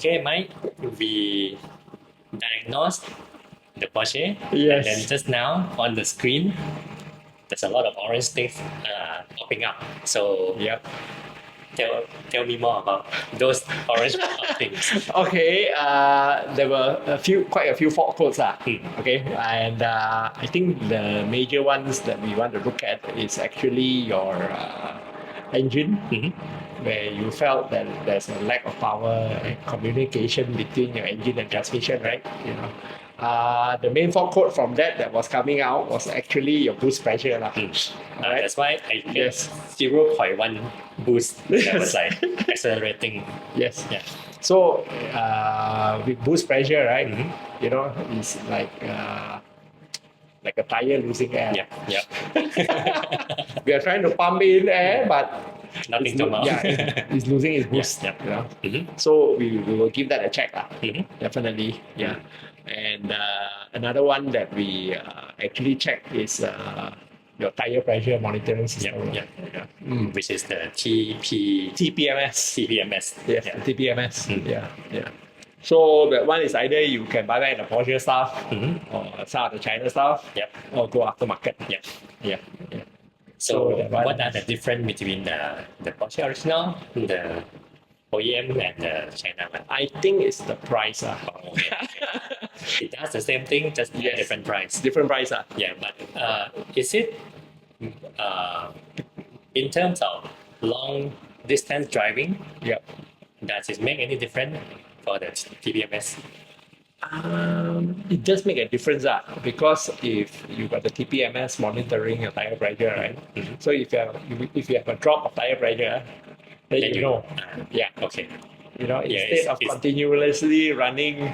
Okay, Mike, we diagnosed the Porsche. Yes. And then just now on the screen, there's a lot of orange things popping up. So Yep. tell me more about those orange things. Okay, there were quite a few fault codes. Okay, and I think the major ones that we want to look at is actually your engine, where you felt that there's a lack of power and communication between your engine and transmission, right? The main fault code from that was coming out was actually your boost pressure. Right? That's why I get Yes. 0.1 boost. That was like accelerating. Yes. Yeah. So with boost pressure, right? It's like a tire losing air. Yeah. We are trying to pump in air, but Nothing come out. it's losing its boost. Yeah. So we will give that a check. Definitely. Yeah. Mm-hmm. And another one that we actually check is your tire pressure monitoring system. Yeah. Which is the TPMS. Yes, Yeah. the TPMS. Yeah. So that one is either you can buy back the Porsche stuff or some of the China stuff, or go aftermarket. Yeah. So that what are the difference between the Porsche original, the OEM, and the China one? I think it's the price. It does the same thing, just Yes. different price. Different price. Yeah, but is it in terms of long distance driving? Yep. Does it make any difference for the TPMS? It does make a difference because if you got the TPMS monitoring your tire pressure, right? So if you have a drop of tire pressure, then you know. Yeah. Okay. Instead of continuously running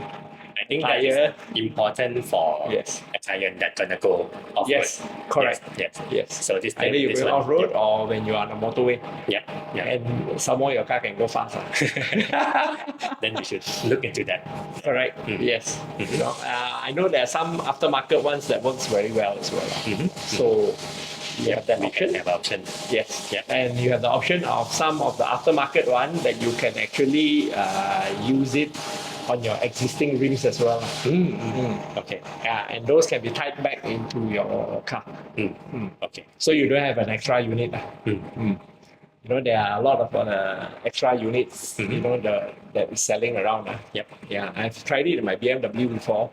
I think tire, that is important for yes, a cayenne that's gonna go off-road. Yes, correct. Yes. So this either you go off-road or when you are on a motorway. Yeah. And somehow your car can go fast. Then we should look into that. Correct. Yes. I know there are some aftermarket ones that works very well as well. So you have that option. Have option. Yes. Yeah. And you have the option of some of the aftermarket one that you can actually use it on your existing rims as well. Okay. And those can be tied back into your car. Okay. So you don't have an extra unit. There are a lot of extra units, that is selling around. Yeah, I've tried it in my BMW before.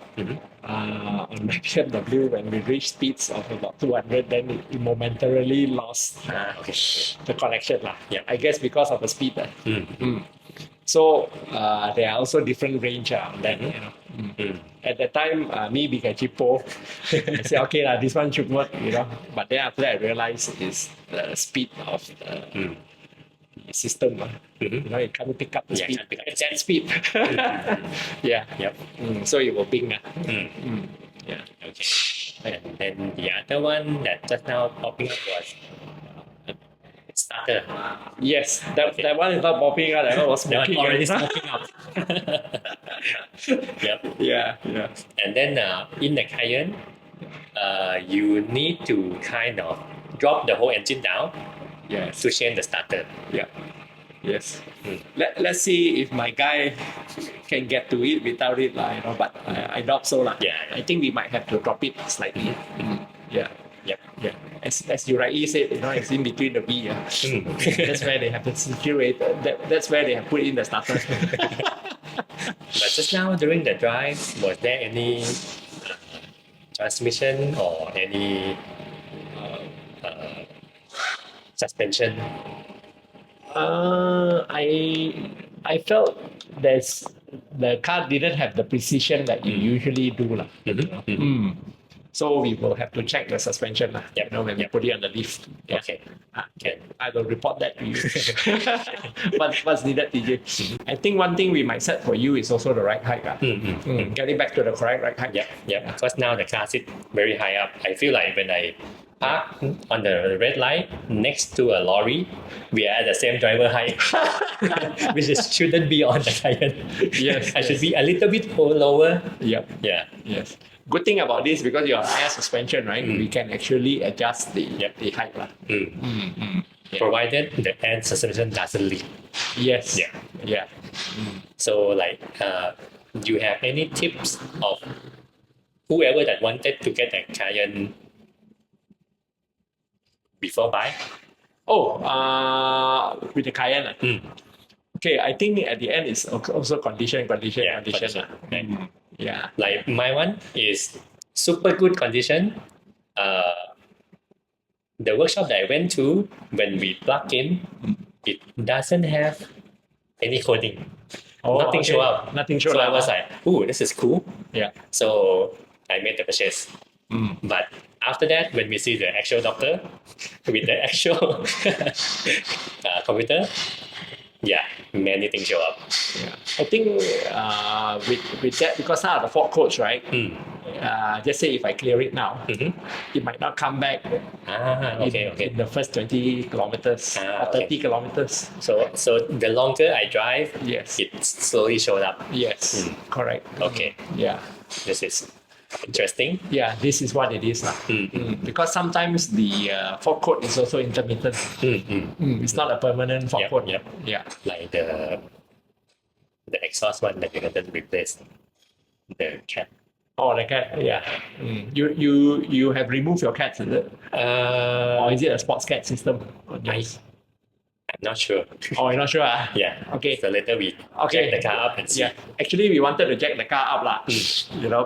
On my BMW, when we reached speeds of about 200, then it momentarily lost the connection. Yeah. I guess because of the speed. So there are also different range on that. At that time, me being a cheapo, I said, okay, this one should work, But then after that, I realized it's the speed of the system. It can't pick up the speed at that speed. Yeah. Yep. So it will ping. Yeah. Okay. And then the other one that just now popping up was starter. Yes, that one is not popping out. That one was That smoking. one already smoking out. Yep. Yeah. And then in the Cayenne, you need to kind of drop the whole engine down to change the starter. Yeah. Yes. Let's see if my guy can get to it without it, but I doubt so. Yeah. I think we might have to drop it slightly. Yeah. Yep. As you rightly said, it's in between the V. That's where they have to situate. That's where they have put in the starter. But just now during the drive, was there any transmission or any suspension? I felt the car didn't have the precision that you usually do. So we will have to check the suspension when we put it on the lift. Yeah. Okay. I will report that to you. What's needed, TJ? I think one thing we might set for you is also the ride height. Getting back to the correct ride height. Yeah. Because now the car sits very high up. I feel like when I park on the red light next to a lorry. We are at the same driver height, which shouldn't be on the Cayenne. Yes, I should yes. be a little bit lower. Yep. Yeah. Yes. Good thing about this, because you're air suspension, right? We can actually adjust the height. Yeah. Provided the air suspension doesn't leak. Yes. Yeah. Yeah. So like, do you have any tips of whoever that wanted to get a Cayenne before buy? Oh, with the Cayenne. Okay, I think at the end it's also condition. Yeah, condition. Right. Yeah. Like my one is super good condition. The workshop that I went to, when we plug in, it doesn't have any coding. Oh, Nothing okay. show up. Nothing showed So I up. was like, ooh, this is cool. Yeah. So I made the purchase. But after that, when we see the actual doctor with the actual computer, yeah, many things show up. Yeah. I think with that, because now the fault codes, right? Just say if I clear it now, it might not come back in the first 20 kilometers or 30 kilometers. So the longer I drive, Yes. it slowly showed up. Yes, correct. Okay, Yeah. this is interesting. Yeah, this is what it is now. Because sometimes the fault code is also intermittent. It's not a permanent fault code. Yep. Yeah. Like the exhaust one that you had to replace the cap. Oh, the cat. Yeah. You have removed your cats, is it? Or is it a sports cat system? I'm not sure. Oh, you're not sure? Yeah. Okay. So later we jack the car up and see. Yeah. Actually, we wanted to jack the car up,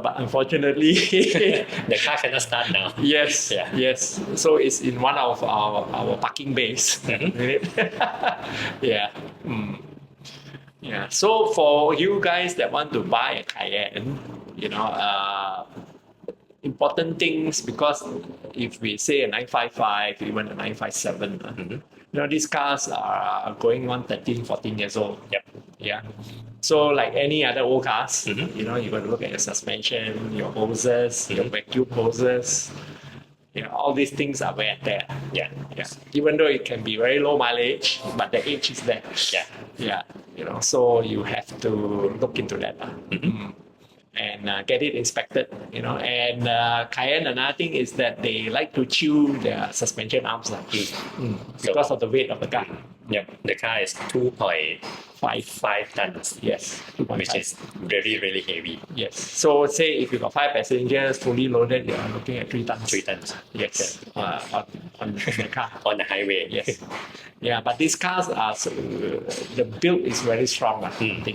but unfortunately, the car cannot start now. Yes. Yeah. Yes. So it's in one of our parking bays. Yeah. Yeah. So for you guys that want to buy a Cayenne, important things, because if we say a 955, even a 957, these cars are going on 13, 14 years old. Yep. Yeah. So like any other old cars, you got to look at your suspension, your hoses, your vacuum hoses. All these things are wear and tear. Yeah. Even though it can be very low mileage, but the age is there. Yeah. So you have to look into that. And get it inspected, And Cayenne, another thing is that they like to chew their suspension arms because of the weight of the car. Yeah, the car is 2.5 tons. Yes, 2.5. Which is really, really heavy. Yes. So say if you got 5 passengers, fully loaded, you are looking at 3 tons. 3 tons. Yes. On the car. On the highway. Yes. Yeah, but these cars are the build is very strong. I think.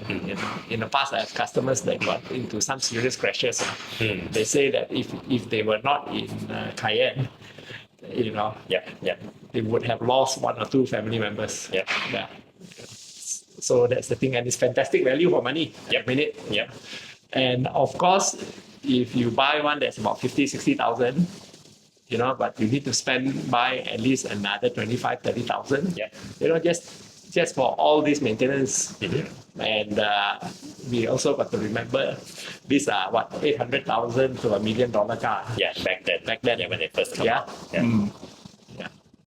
In the past, I have customers that got into some serious crashes. They say that if they were not in Cayenne, they would have lost 1 or 2 family members. Yeah. So that's the thing, and it's fantastic value for money. Minute. Yep. And of course, if you buy one that's about 50,000-60,000, but you need to buy at least another 25,000-30,000. Just for all this maintenance. And we also got to remember these are 800,000 to $1 million car. Yeah, back then. Back then. Yeah, when they first come out.